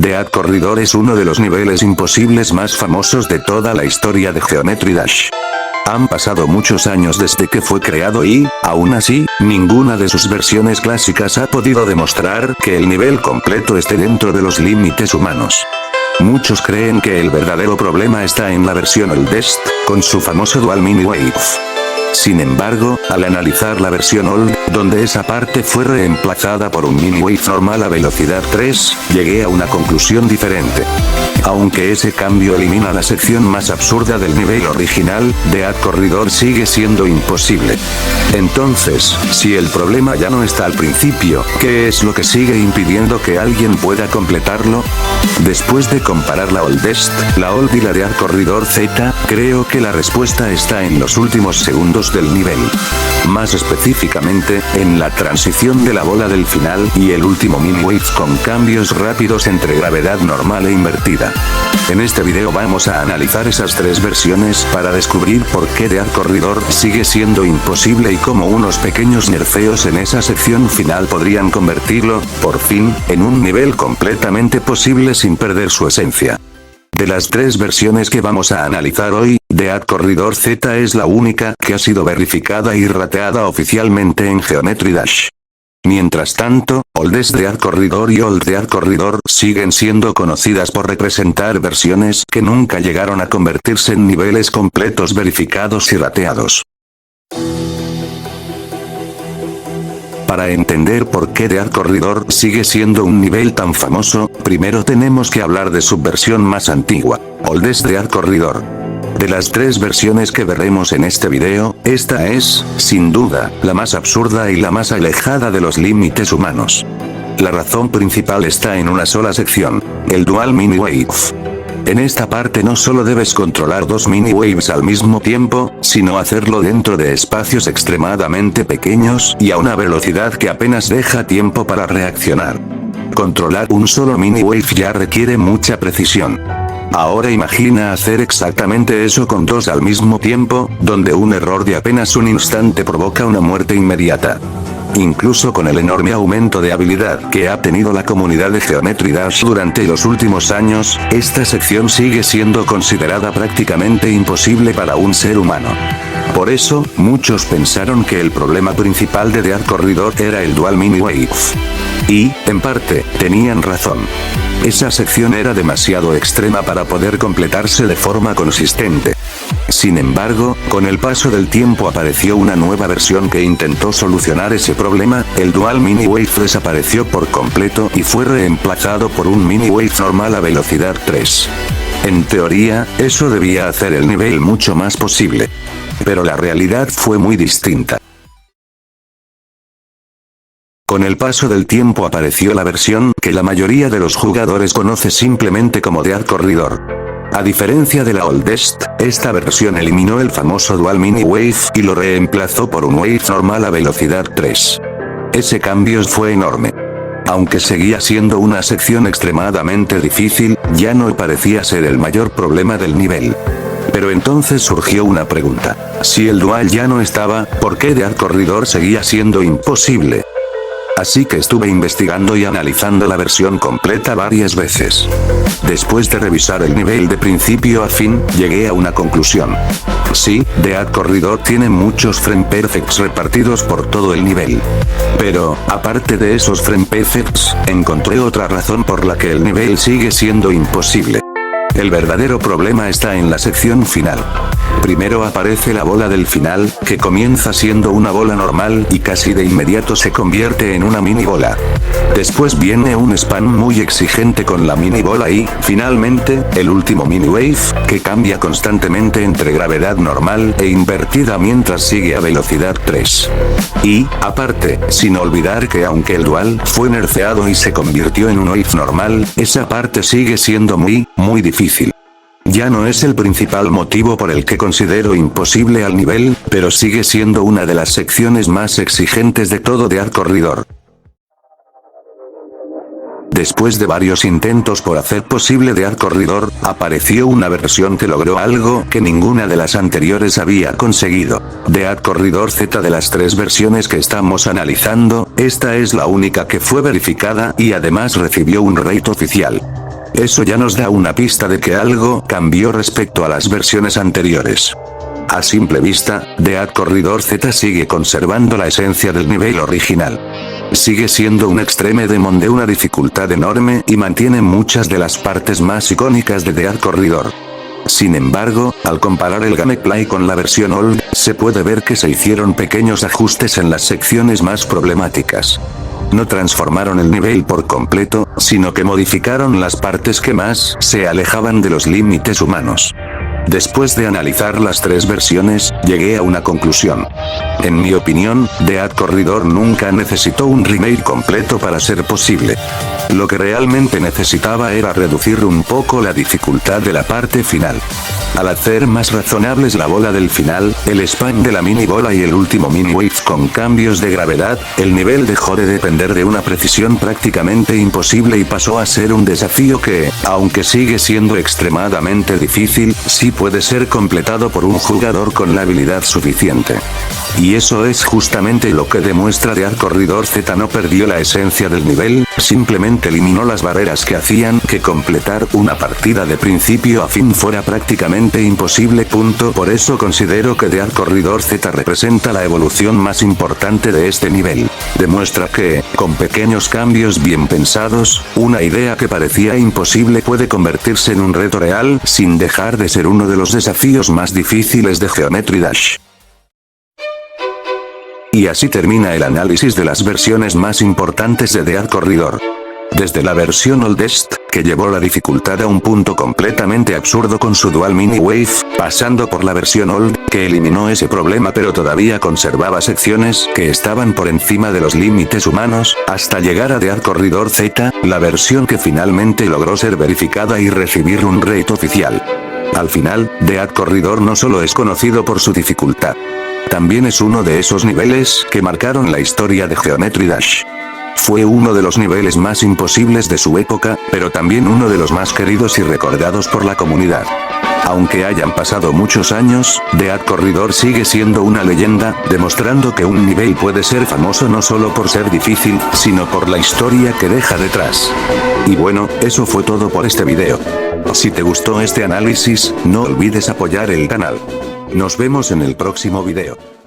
Dead Corridor es uno de los niveles imposibles más famosos de toda la historia de Geometry Dash. Han pasado muchos años desde que fue creado y, aún así, ninguna de sus versiones clásicas ha podido demostrar que el nivel completo esté dentro de los límites humanos. Muchos creen que el verdadero problema está en la versión Oldest, con su famoso Dual Mini Wave. Sin embargo, al analizar la versión Old, donde esa parte fue reemplazada por un Mini Wave normal a velocidad 3, llegué a una conclusión diferente. Aunque ese cambio elimina la sección más absurda del nivel original, Dead Corridor sigue siendo imposible. Entonces, si el problema ya no está al principio, ¿qué es lo que sigue impidiendo que alguien pueda completarlo? Después de comparar la Oldest, la Old y la Dead Corridor Z, creo que la respuesta está en los últimos segundos del nivel. Más específicamente, en la transición de la bola del final y el último Mini Wave con cambios rápidos entre gravedad normal e invertida. En este video vamos a analizar esas tres versiones para descubrir por qué Dead Corridor sigue siendo imposible y cómo unos pequeños nerfeos en esa sección final podrían convertirlo, por fin, en un nivel completamente posible sin perder su esencia. De las tres versiones que vamos a analizar hoy, Dead Corridor Z es la única que ha sido verificada y rateada oficialmente en Geometry Dash. Mientras tanto, Oldest Dead Corridor y Old Dead Corridor siguen siendo conocidas por representar versiones que nunca llegaron a convertirse en niveles completos verificados y rateados. Para entender por qué Dead Corridor sigue siendo un nivel tan famoso, primero tenemos que hablar de su versión más antigua, Oldest Dead Corridor. De las tres versiones que veremos en este video, esta es, sin duda, la más absurda y la más alejada de los límites humanos. La razón principal está en una sola sección, el Dual Mini Wave. En esta parte no solo debes controlar dos mini waves al mismo tiempo, sino hacerlo dentro de espacios extremadamente pequeños y a una velocidad que apenas deja tiempo para reaccionar. Controlar un solo mini wave ya requiere mucha precisión. Ahora imagina hacer exactamente eso con dos al mismo tiempo, donde un error de apenas un instante provoca una muerte inmediata. Incluso con el enorme aumento de habilidad que ha tenido la comunidad de Geometry Dash durante los últimos años, esta sección sigue siendo considerada prácticamente imposible para un ser humano. Por eso, muchos pensaron que el problema principal de Dead Corridor era el Dual Mini Wave. Y, en parte, tenían razón. Esa sección era demasiado extrema para poder completarse de forma consistente. Sin embargo, con el paso del tiempo apareció una nueva versión que intentó solucionar ese problema, el Dual Mini Wave desapareció por completo y fue reemplazado por un Mini Wave normal a velocidad 3. En teoría, eso debía hacer el nivel mucho más posible. Pero la realidad fue muy distinta. Con el paso del tiempo apareció la versión que la mayoría de los jugadores conoce simplemente como Dead Corridor. A diferencia de la Oldest, esta versión eliminó el famoso Dual Mini Wave y lo reemplazó por un Wave normal a velocidad 3. Ese cambio fue enorme. Aunque seguía siendo una sección extremadamente difícil, ya no parecía ser el mayor problema del nivel. Pero entonces surgió una pregunta. Si el Dual ya no estaba, ¿por qué Dead Corridor seguía siendo imposible? Así que estuve investigando y analizando la versión completa varias veces. Después de revisar el nivel de principio a fin, llegué a una conclusión. Sí, Dead Corridor tiene muchos frame perfects repartidos por todo el nivel. Pero, aparte de esos frame perfects, encontré otra razón por la que el nivel sigue siendo imposible. El verdadero problema está en la sección final. Primero aparece la bola del final, que comienza siendo una bola normal y casi de inmediato se convierte en una mini bola. Después viene un spam muy exigente con la mini bola y, finalmente, el último mini wave, que cambia constantemente entre gravedad normal e invertida mientras sigue a velocidad 3. Y, aparte, sin olvidar que aunque el Dual fue nerfeado y se convirtió en un wave normal, esa parte sigue siendo muy difícil. Ya no es el principal motivo por el que considero imposible al nivel, pero sigue siendo una de las secciones más exigentes de todo Dead Corridor. Después de varios intentos por hacer posible Dead Corridor, apareció una versión que logró algo que ninguna de las anteriores había conseguido. Dead Corridor Z. De las tres versiones que estamos analizando, esta es la única que fue verificada y además recibió un rate oficial. Eso ya nos da una pista de que algo cambió respecto a las versiones anteriores. A simple vista, Dead Corridor Z sigue conservando la esencia del nivel original. Sigue siendo un Extreme Demon de una dificultad enorme y mantiene muchas de las partes más icónicas de Dead Corridor. Sin embargo, al comparar el gameplay con la versión Old, se puede ver que se hicieron pequeños ajustes en las secciones más problemáticas. No transformaron el nivel por completo, sino que modificaron las partes que más se alejaban de los límites humanos. Después de analizar las tres versiones, llegué a una conclusión. En mi opinión, Dead Corridor nunca necesitó un remake completo para ser posible. Lo que realmente necesitaba era reducir un poco la dificultad de la parte final. Al hacer más razonables la bola del final, el spam de la mini bola y el último mini wave con cambios de gravedad, el nivel dejó de depender de una precisión prácticamente imposible y pasó a ser un desafío que, aunque sigue siendo extremadamente difícil, sí puede ser completado por un jugador con la habilidad suficiente. Y eso es justamente lo que demuestra Dead Corridor Z. No perdió la esencia del nivel, simplemente eliminó las barreras que hacían que completar una partida de principio a fin fuera prácticamente imposible. Por eso considero que Dead Corridor Z representa la evolución más importante de este nivel. Demuestra que, con pequeños cambios bien pensados, una idea que parecía imposible puede convertirse en un reto real sin dejar de ser uno de los desafíos más difíciles de Geometry Dash. Y así termina el análisis de las versiones más importantes de Dead Corridor. Desde la versión Oldest, que llevó la dificultad a un punto completamente absurdo con su Dual Mini Wave, pasando por la versión Old, que eliminó ese problema pero todavía conservaba secciones que estaban por encima de los límites humanos, hasta llegar a Dead Corridor Z, la versión que finalmente logró ser verificada y recibir un rate oficial. Al final, Dead Corridor no solo es conocido por su dificultad. También es uno de esos niveles que marcaron la historia de Geometry Dash. Fue uno de los niveles más imposibles de su época, pero también uno de los más queridos y recordados por la comunidad. Aunque hayan pasado muchos años, Dead Corridor sigue siendo una leyenda, demostrando que un nivel puede ser famoso no solo por ser difícil, sino por la historia que deja detrás. Y bueno, eso fue todo por este video. Si te gustó este análisis, no olvides apoyar el canal. Nos vemos en el próximo video.